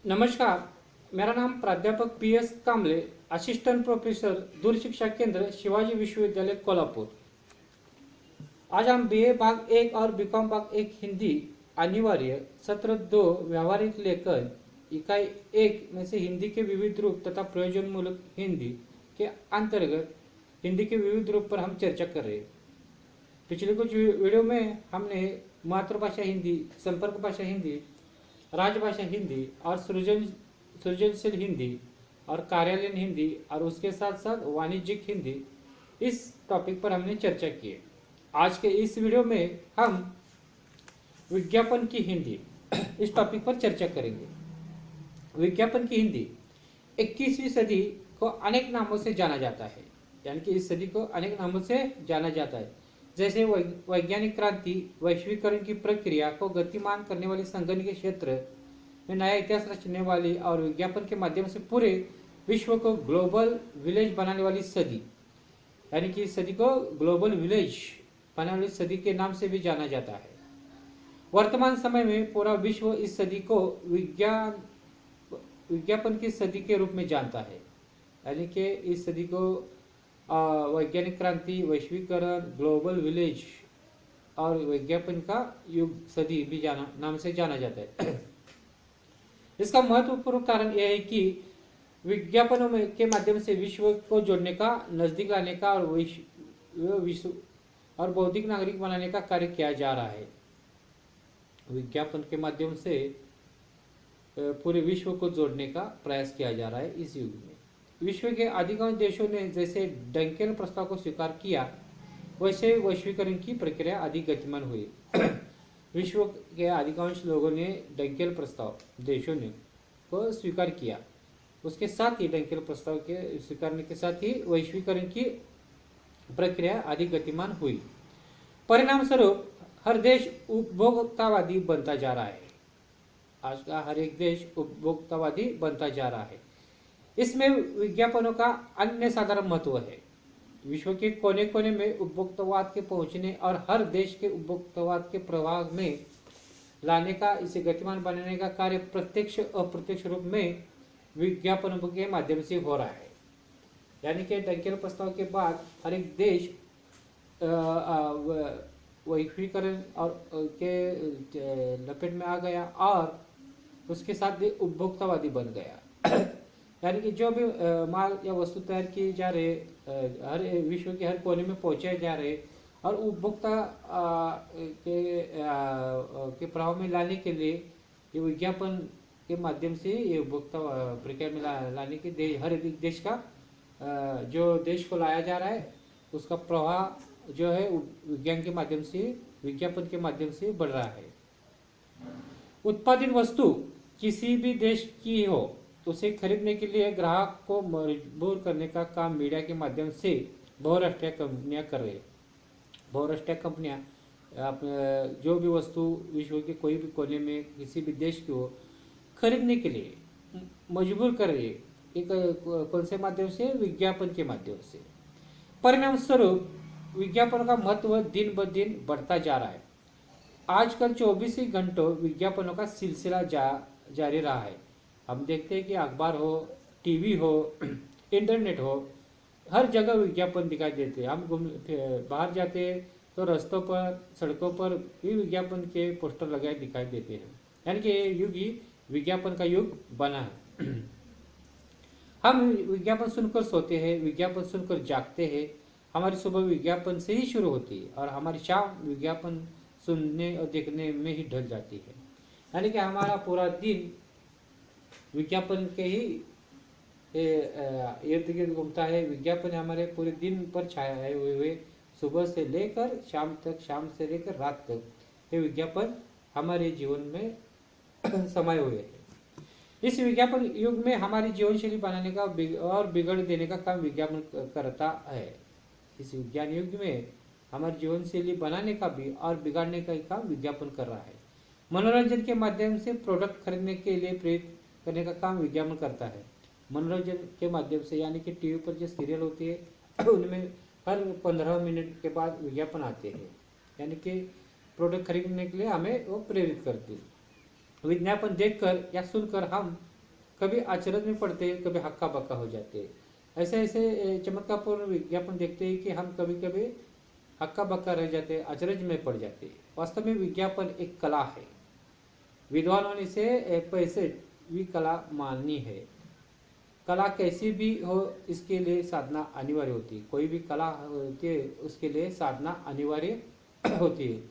नमस्कार। मेरा नाम प्राध्यापक पी.एस. कामले, असिस्टेंट प्रोफेसर दूर शिक्षा केंद्र शिवाजी विश्वविद्यालय कोल्हापुर। आज हम बीए भाग 1 और बीकॉम भाग 1 हिंदी अनिवार्य सत्र 2 व्यावहारिक लेखन इकाई 1 में से हिंदी के विविध रूप तथा प्रयोजनमूलक हिंदी के अंतर्गत हिंदी के विविध रूप पर हम चर्चा कर रहे हैं। पिछले कुछ वीडियो में हमने मातृभाषा हिंदी, संपर्क भाषा हिंदी, राजभाषा हिंदी और सृजनशील हिंदी और कार्यालयीन हिंदी और उसके साथ साथ वाणिज्यिक हिंदी, इस टॉपिक पर हमने चर्चा की है। आज के इस वीडियो में हम विज्ञापन की हिंदी इस टॉपिक पर चर्चा करेंगे। विज्ञापन की हिंदी 21वीं सदी को अनेक नामों से जाना जाता है, यानी कि इस सदी को अनेक नामों से जाना जाता है, जैसे वैज्ञानिक क्रांति, वैश्वीकरण की प्रक्रिया को गतिमान करने वाली संगणकीय क्षेत्र में नया इतिहास रचने वाली और विज्ञापन के माध्यम से पूरे विश्व को ग्लोबल विलेज बनाने वाली सदी, यानी कि इस सदी को ग्लोबल विलेज बनाने वाली सदी के नाम से भी जाना जाता है। वर्तमान समय में पूरा विश्व इस सदी को विज्ञापन की सदी के रूप में जानता है, यानी कि इस सदी को वैज्ञानिक क्रांति, वैश्वीकरण, ग्लोबल विलेज और विज्ञापन का युग सदी भी नाम से जाना जाता है। इसका महत्वपूर्ण कारण यह है कि विज्ञापनों के माध्यम से विश्व को जोड़ने का, नजदीक लाने का और विश्व और बौद्धिक नागरिक बनाने का कार्य किया जा रहा है। विज्ञापन के माध्यम से पूरे विश्व को जोड़ने का प्रयास किया जा रहा है इस युग में। विश्व के अधिकांश देशों ने जैसे डंकेल प्रस्ताव को स्वीकार किया, वैसे वैश्वीकरण की प्रक्रिया अधिक गतिमान हुई। विश्व के अधिकांश लोगों ने डंकेल प्रस्ताव, देशों ने को स्वीकार किया, उसके साथ ही डंकेल प्रस्ताव के स्वीकारने के साथ ही वैश्वीकरण की प्रक्रिया अधिक गतिमान हुई। परिणाम स्वरूप हर देश उपभोक्तावादी बनता जा रहा है। आज का हर एक देश उपभोक्तावादी बनता जा रहा है। इसमें विज्ञापनों का अन्य साधारण महत्व है। विश्व के कोने कोने में उपभोक्तावाद के पहुंचने और हर देश के उपभोक्तावाद के प्रवाह में लाने का, इसे गतिमान बनाने का कार्य प्रत्यक्ष अप्रत्यक्ष रूप में विज्ञापनों के माध्यम से हो रहा है। यानी कि डंकेल प्रस्ताव के बाद हर एक देश वैश्वीकरण और के लपेट में आ गया और उसके साथ भी उपभोक्तावादी बन गया। यानी कि जो भी माल या वस्तु तैयार की जा रहे, हर विश्व के हर कोने में पहुंचाए जा रहे और उपभोक्ता के प्रभाव में लाने के लिए ये विज्ञापन के माध्यम से ये उपभोक्ता प्रक्रिया में लाने के हर एक देश का जो देश को लाया जा रहा है, उसका प्रवाह जो है विज्ञान के माध्यम से, विज्ञापन के माध्यम से बढ़ रहा है। उत्पादित वस्तु किसी भी देश की हो, उसे खरीदने के लिए ग्राहक को मजबूर करने का काम मीडिया के माध्यम से बहुराष्ट्रीय कंपनियां कर रही है। बहुराष्ट्रीय कंपनियां जो भी वस्तु विश्व के कोई भी कोने में किसी भी देश की हो, खरीदने के लिए मजबूर कर रही है। एक कौन से माध्यम से? विज्ञापन के माध्यम से। परिणाम स्वरूप विज्ञापन का महत्व दिन ब दिन बढ़ता जा रहा है। आजकल 24 ही घंटों विज्ञापनों का सिलसिला जारी रहा है। हम देखते हैं कि अखबार हो, टीवी हो, इंटरनेट हो, हर जगह विज्ञापन दिखाई देते हैं। हम बाहर जाते हैं तो रास्तों पर, सड़कों पर भी विज्ञापन के पोस्टर लगाए दिखाई देते हैं। यानी कि ये युग ही विज्ञापन का युग बना है। हम विज्ञापन सुनकर सोते हैं, विज्ञापन सुनकर जागते हैं। हमारी सुबह विज्ञापन से ही शुरू होती है और हमारी शाम विज्ञापन सुनने और देखने में ही ढल जाती है। यानी कि हमारा पूरा दिन विज्ञापन के ही इर्द गिर्द घूमता है। विज्ञापन हमारे पूरे दिन पर छाए हुए सुबह से लेकर शाम तक, शाम से लेकर रात तक ये विज्ञापन हमारे जीवन में समाये हुए हैं। इस विज्ञापन युग में हमारी जीवन शैली बनाने का और बिगड़ देने का काम विज्ञापन करता है। इस विज्ञान युग में हमारी जीवन शैली बनाने का भी और बिगाड़ने का काम विज्ञापन कर रहा है। मनोरंजन के माध्यम से प्रोडक्ट खरीदने के लिए प्रेरित करने का काम विज्ञापन करता है। मनोरंजन के माध्यम से, यानी कि टीवी पर जो सीरियल होती है उनमें हर 15 मिनट के बाद विज्ञापन आते हैं, यानी कि प्रोडक्ट खरीदने के लिए हमें वो प्रेरित करती है। विज्ञापन देखकर या सुनकर हम कभी अचरज में पड़ते हैं, कभी हक्का बक्का हो जाते हैं। ऐसे ऐसे चमत्कारपूर्ण विज्ञापन देखते हैं कि हम कभी कभी हक्का बक्का रह जाते हैं, अचरज में पड़ जाते हैं। वास्तव में विज्ञापन एक कला है, विद्वानों ने इसे पैसे भी कला माननी है। कला कैसी भी हो, इसके लिए साधना अनिवार्य होती है। कोई भी कला होती है, उसके लिए साधना अनिवार्य होती है।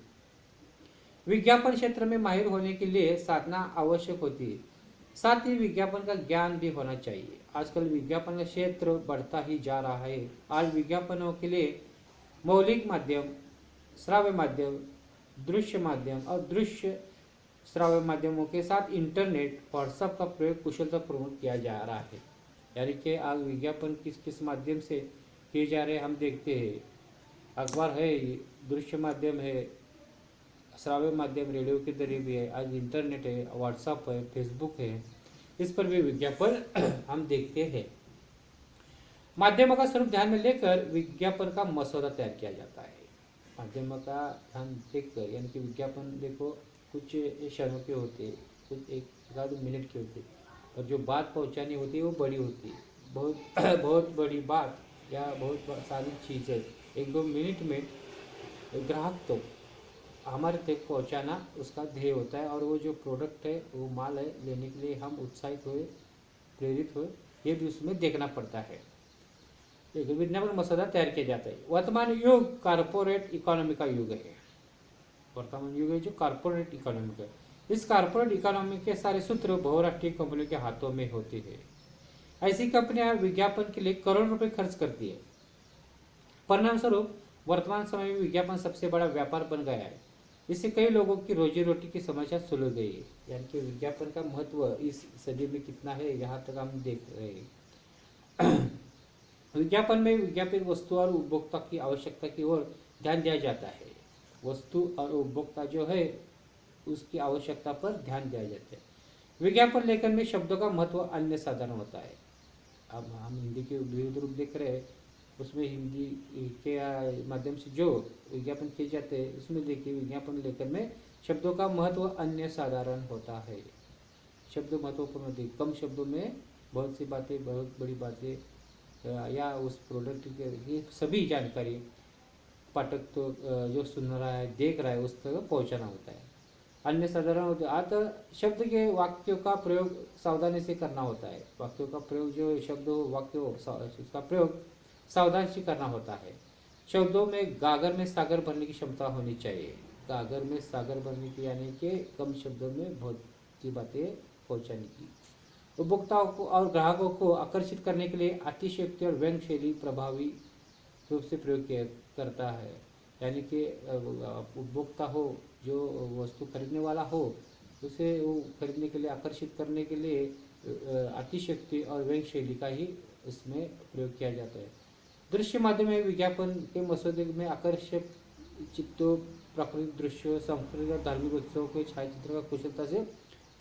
विज्ञापन क्षेत्र में माहिर होने के लिए साधना आवश्यक होती है, साथ ही विज्ञापन का ज्ञान भी होना चाहिए। आजकल विज्ञापन का क्षेत्र बढ़ता ही जा रहा है। आज विज्ञापनों के लिए मौलिक माध्यम, श्राव्य माध्यम, दृश्य माध्यम और दृश्य श्राव्य माध्यमों के साथ इंटरनेट, व्हाट्सएप का प्रयोग कुशलतापूर्वक किया जा रहा है। यानी कि आज विज्ञापन किस किस माध्यम से किए जा रहे हैं हम देखते हैं। अखबार है, दृश्य माध्यम है, श्राव्य माध्यम रेडियो के जरिए भी है, आज इंटरनेट है, व्हाट्सएप है, फेसबुक है, इस पर भी विज्ञापन हम देखते हैं। माध्यमों का स्वरूप ध्यान में लेकर विज्ञापन का मसौदा तैयार किया जाता है। माध्यमों का ध्यान देखकर, यानी कि विज्ञापन देखो कुछ क्षणों के होते हैं, कुछ एक आध मिनट के होते हैं, और जो बात पहुंचानी होती है वो बड़ी होती है, बहुत बहुत बड़ी बात या बहुत सारी चीज़ें 1-2 मिनट में ग्राहक तो हमारे तक पहुंचाना उसका ध्येय होता है। और वो जो प्रोडक्ट है, वो माल है, लेने के लिए हम उत्साहित हुए, प्रेरित हुए, ये भी उसमें देखना पड़ता है। विज्ञापन मसौदा तैयार किया जाता है। वर्तमान युग कारपोरेट इकोनॉमी का युग है। वर्तमान युग है जो कारपोरेट इकोनॉमी का, इस कारपोरेट इकोनॉमी के सारे सूत्र बहुराष्ट्रीय कंपनियों के हाथों में होते हैं। ऐसी कंपनियां विज्ञापन के लिए करोड़ रुपए खर्च करती है। परिणाम स्वरूप वर्तमान समय में विज्ञापन सबसे बड़ा व्यापार बन गया है। इससे कई लोगों की रोजी रोटी की समस्या सुलझ गई है। यानी कि विज्ञापन का महत्व इस सदी में कितना है, यहाँ तक हम देख रहे हैं। विज्ञापन में विज्ञापित वस्तु और उपभोक्ता की आवश्यकता की ओर ध्यान दिया जाता है। वस्तु और उपभोक्ता जो है उसकी आवश्यकता पर ध्यान दिया जाता है। विज्ञापन लेखन में शब्दों का महत्व अन्य साधारण होता है। अब हम हिंदी के विविध रूप देख रहे हैं, उसमें हिंदी के माध्यम से जो विज्ञापन किए जाते हैं, उसमें देखिए विज्ञापन लेखन में शब्दों का महत्व अन्य साधारण होता है। शब्द महत्वपूर्ण होते हैं, कम शब्दों में बहुत सी बातें, बहुत बड़ी बातें या उस प्रोडक्ट की सभी जानकारी पाठक तो जो सुन रहा है, देख रहा है, उस तक पहुँचाना होता है। अन्य साधारण होते हैं। अतः शब्द के वाक्यों का प्रयोग सावधानी से करना होता है। वाक्यों का प्रयोग जो शब्द हो, वाक्य हो, उसका प्रयोग सावधानी से करना होता है। शब्दों में गागर में सागर भरने की क्षमता होनी चाहिए। गागर में सागर भरने की यानी कि कम शब्दों में बहुत सी बातें पहुँचाने की। उपभोक्ताओं को और ग्राहकों को आकर्षित करने के लिए अतिशयोक्ति और व्यंग शैली प्रभावी रूप से प्रयोग करता है। यानी कि उपभोक्ता हो, जो वस्तु खरीदने वाला हो, उसे वो खरीदने के लिए आकर्षित करने के लिए अतिशयोक्ति और व्यंग शैली का ही इसमें प्रयोग किया जाता है। दृश्य माध्यम में विज्ञापन के मसौदे में आकर्षक चित्रों, प्राकृतिक दृश्यों, सांस्कृतिक और धार्मिक उत्सवों के छायाचित्र का कुशलता से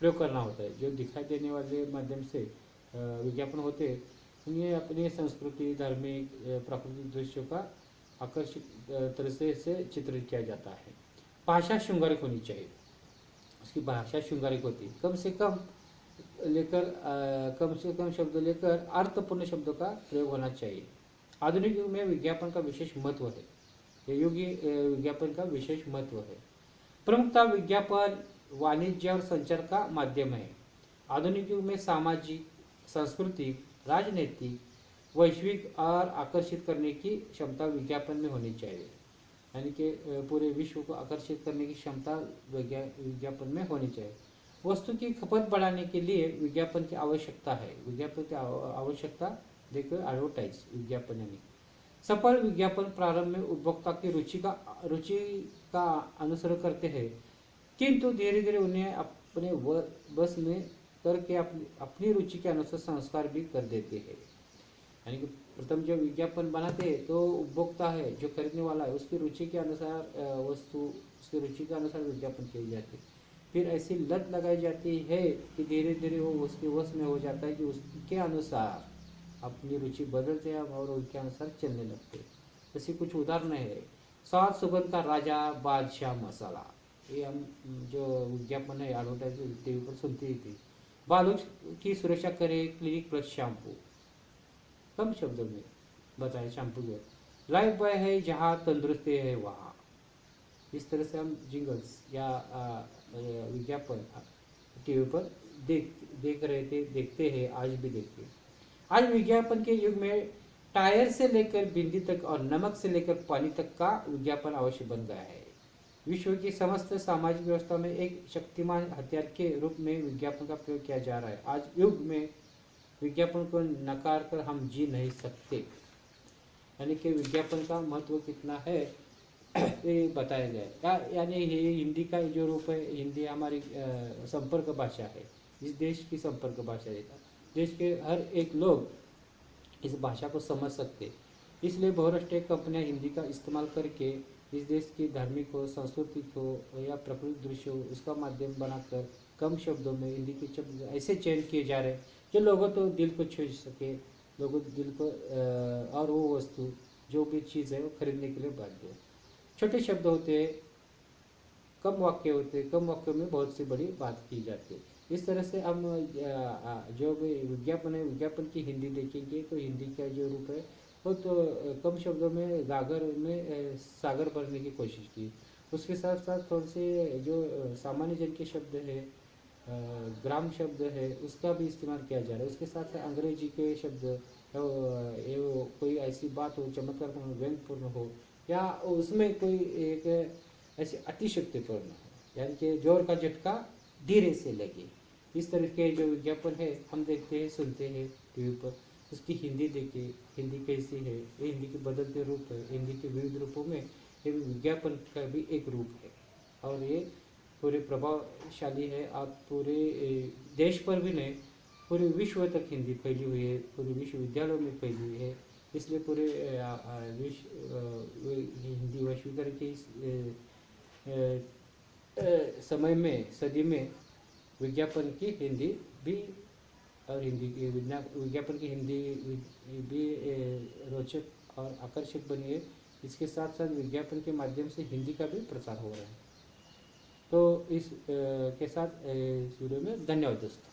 प्रयोग करना होता है। जो दिखाई देने वाले माध्यम से विज्ञापन होते हैं, उन्हें अपनी संस्कृति, धार्मिक, प्राकृतिक दृश्यों का आकर्षक तरह से चित्रित किया जाता है। भाषा श्रृंगारिक होनी चाहिए, उसकी भाषा श्रृंगारिक होती है। कम से कम शब्द लेकर अर्थपूर्ण शब्दों का प्रयोग होना चाहिए। आधुनिक युग में विज्ञापन का विशेष महत्व है। ये युग विज्ञापन का विशेष महत्व है। प्रमुखता विज्ञापन वाणिज्य और संचार का माध्यम है। आधुनिक युग में सामाजिक, सांस्कृतिक, राजनीतिक, वैश्विक और आकर्षित करने की क्षमता विज्ञापन में होनी चाहिए। यानी कि पूरे विश्व को आकर्षित करने की क्षमता विज्ञापन में होनी चाहिए। वस्तु की खपत बढ़ाने के लिए विज्ञापन की आवश्यकता है। विज्ञापन की आवश्यकता देखो, एडवर्टाइज विज्ञापन यानी सफल विज्ञापन प्रारंभ में उपभोक्ता की रुचि का अनुसरण करते हैं, किंतु धीरे धीरे उन्हें अपने बस में करके अपनी रुचि के अनुसार संस्कार भी कर देते हैं। यानी कि प्रथम जो विज्ञापन बनाते हैं तो उपभोक्ता है, जो खरीदने वाला है, उसकी रुचि के अनुसार वस्तु, उसकी रुचि के अनुसार विज्ञापन किए जाते हैं। फिर ऐसी लत लगाई जाती है कि धीरे धीरे वो उसके वश में हो जाता है कि उसके अनुसार अपनी रुचि बदलते हैं और उनके अनुसार चलने लगते हैं। जैसे कुछ उदाहरण है, स्वाद सुगंध का राजा बादशाह मसाला, ये हम जो विज्ञापन है एडवर्टाइजमेंट टीवी पर सुनती ही थी। बालों की सुरक्षा करे क्लिनिक प्लस शैम्पू। कम शब्दों में बताएं शैम्पू के। लाइफ बॉय है जहाँ तंदुरुस्ती है वहाँ। इस तरह से हम जिंगल्स या विज्ञापन टीवी पर देख रहे थे, देखते हैं, आज भी देखते हैं। आज विज्ञापन के युग में टायर से लेकर बिंदी तक और नमक से लेकर पानी तक का विज्ञापन अवश्य बन गया है। विश्व की समस्त सामाजिक व्यवस्था में एक शक्तिमान हथियार के रूप में विज्ञापन का प्रयोग किया जा रहा है। आज युग में विज्ञापन को नकार कर हम जी नहीं सकते। यानी कि विज्ञापन का महत्व कितना है ये बताया गया। यानी ये हिंदी का जो रूप है, हिंदी हमारी संपर्क भाषा है, इस देश की संपर्क भाषा है। देश के हर एक लोग इस भाषा को समझ सकते, इसलिए बहुराष्ट्रीय कंपनियां हिंदी का इस्तेमाल करके इस देश की धार्मिक हो, सांस्कृतिक हो या प्रकृति दृश्य हो, उसका माध्यम बनाकर कम शब्दों में हिंदी के शब्द ऐसे चयन किए जा रहे हैं जो लोगों तो दिल को छू सके, लोगों दिल को और वो वस्तु जो भी चीज़ है वो खरीदने के लिए बाध्य हो। छोटे शब्द होते हैं, कम वाक्य होते हैं, कम वाक्यों में बहुत सी बड़ी बात की जाती है। इस तरह से हम जो भी विज्ञापन है, विज्ञापन की हिंदी देखेंगे तो हिंदी का जो रूप है वो तो कम शब्दों में गागर में सागर भरने की कोशिश की। उसके साथ साथ थोड़े से जो सामान्य जन के शब्द है, ग्राम शब्द है, उसका भी इस्तेमाल किया जा रहा है। उसके साथ साथ अंग्रेजी के शब्द, ये कोई ऐसी बात हो चमत्कारपूर्ण व्यंगपूर्ण हो या उसमें कोई एक ऐसे अतिशक्तिपूर्ण हो, यानी कि जोर का झटका धीरे से लगे। इस तरह के जो विज्ञापन है हम देखते हैं, सुनते हैं टीवी पर। उसकी हिंदी देखिए, हिंदी कैसी है, ये हिंदी के बदलते रूप है, हिंदी के विविध रूपों में ये विज्ञापन का भी एक रूप है और ये पूरे प्रभावशाली है। आप पूरे देश पर भी नहीं, पूरे विश्व तक हिंदी फैली हुई है, पूरे विश्वविद्यालयों में फैली हुई है। इसलिए पूरे हिंदी वैश्वीकरण के इस समय में, सदी में विज्ञापन की हिंदी भी और हिंदी की विज्ञापन की हिंदी भी रोचक और आकर्षक बनी है। इसके साथ साथ विज्ञापन के माध्यम से हिंदी का भी प्रसार हो रहा है। तो इस के साथ इस वीडियो में धन्यवाद दोस्तों।